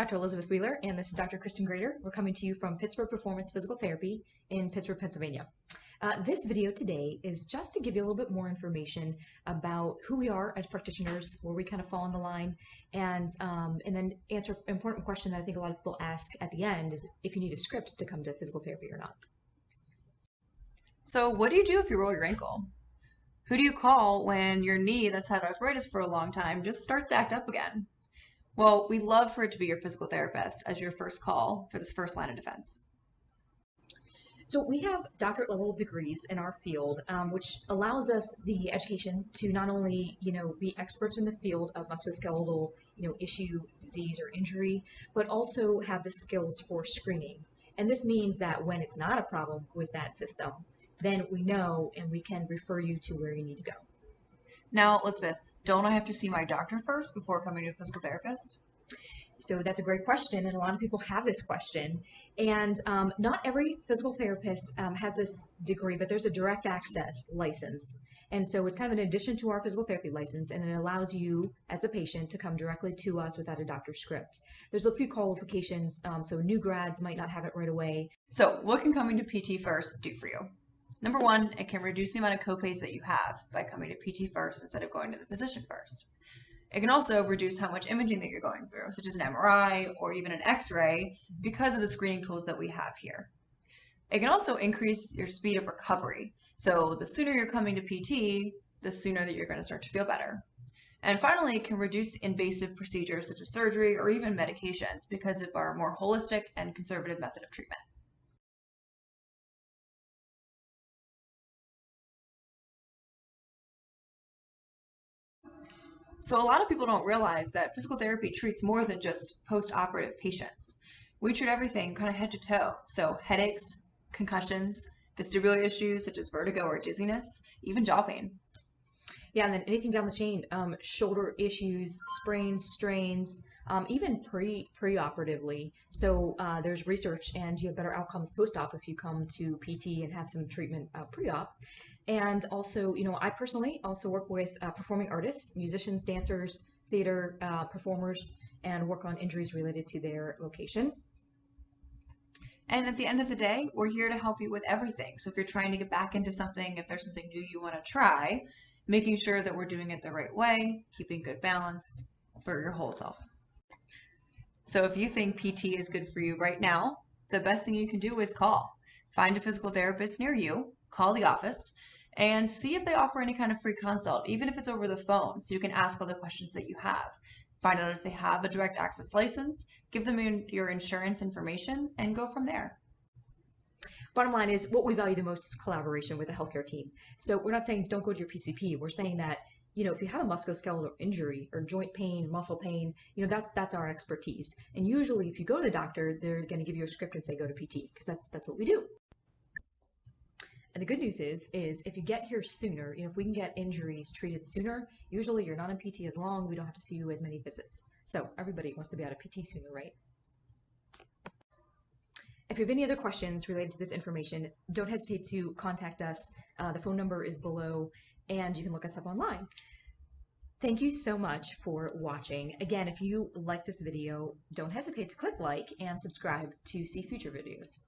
Dr. Elizabeth Wheeler, and this is Dr. Kristen Grader. We're coming to you from Pittsburgh Performance Physical Therapy in Pittsburgh, Pennsylvania. This video today is just to give you a little bit more information about who we are as practitioners, where we kind of fall in the line, and then answer an important question that I think a lot of people ask at the end is if you need a script to come to physical therapy or not. So what do you do if you roll your ankle? Who do you call when your knee that's had arthritis for a long time just starts to act up again? Well, we love for it to be your physical therapist as your first call for this first line of defense. So we have doctorate level degrees in our field, which allows us the education to not only, be experts in the field of musculoskeletal, issue, disease, or injury, but also have the skills for screening. And this means that when it's not a problem with that system, then we know and we can refer you to where you need to go. Now, Elizabeth, don't I have to see my doctor first before coming to a physical therapist? So that's a great question, and a lot of people have this question. And not every physical therapist has this degree, but there's a direct access license. And so it's kind of an addition to our physical therapy license, and it allows you as a patient to come directly to us without a doctor's script. There's a few qualifications, so new grads might not have it right away. So what can coming to PT first do for you? Number one, it can reduce the amount of copays that you have by coming to PT first instead of going to the physician first. It can also reduce how much imaging that you're going through, such as an MRI or even an X-ray, because of the screening tools that we have here. It can also increase your speed of recovery. So the sooner you're coming to PT, the sooner that you're going to start to feel better. And finally, it can reduce invasive procedures such as surgery or even medications because of our more holistic and conservative method of treatment. So a lot of people don't realize that physical therapy treats more than just post-operative patients. We treat everything kind of head to toe. So headaches, concussions, vestibular issues such as vertigo or dizziness, even jaw pain. Yeah, and then anything down the chain, shoulder issues, sprains, strains, even pre-operatively. So there's research, and you have better outcomes post-op if you come to PT and have some treatment pre-op. And also, I personally also work with performing artists, musicians, dancers, theater performers, and work on injuries related to their vocation. And at the end of the day, we're here to help you with everything. So if you're trying to get back into something, if there's something new you want to try, making sure that we're doing it the right way, keeping good balance for your whole self. So if you think PT is good for you right now, the best thing you can do is call. Find a physical therapist near you, call the office, and see if they offer any kind of free consult, even if it's over the phone, so you can ask all the questions that you have. Find out if they have a direct access license, give them your insurance information, and go from there. Bottom line is what we value the most is collaboration with the healthcare team. So we're not saying don't go to your PCP. We're saying that, if you have a musculoskeletal injury or joint pain, muscle pain, that's our expertise. And usually if you go to the doctor, they're going to give you a script and say go to PT because that's what we do. And the good news is if you get here sooner, if we can get injuries treated sooner, usually you're not in PT as long. We don't have to see you as many visits. So everybody wants to be out of PT sooner, right? If you have any other questions related to this information, don't hesitate to contact us. The phone number is below, and you can look us up online. Thank you so much for watching. Again, if you like this video, don't hesitate to click like and subscribe to see future videos.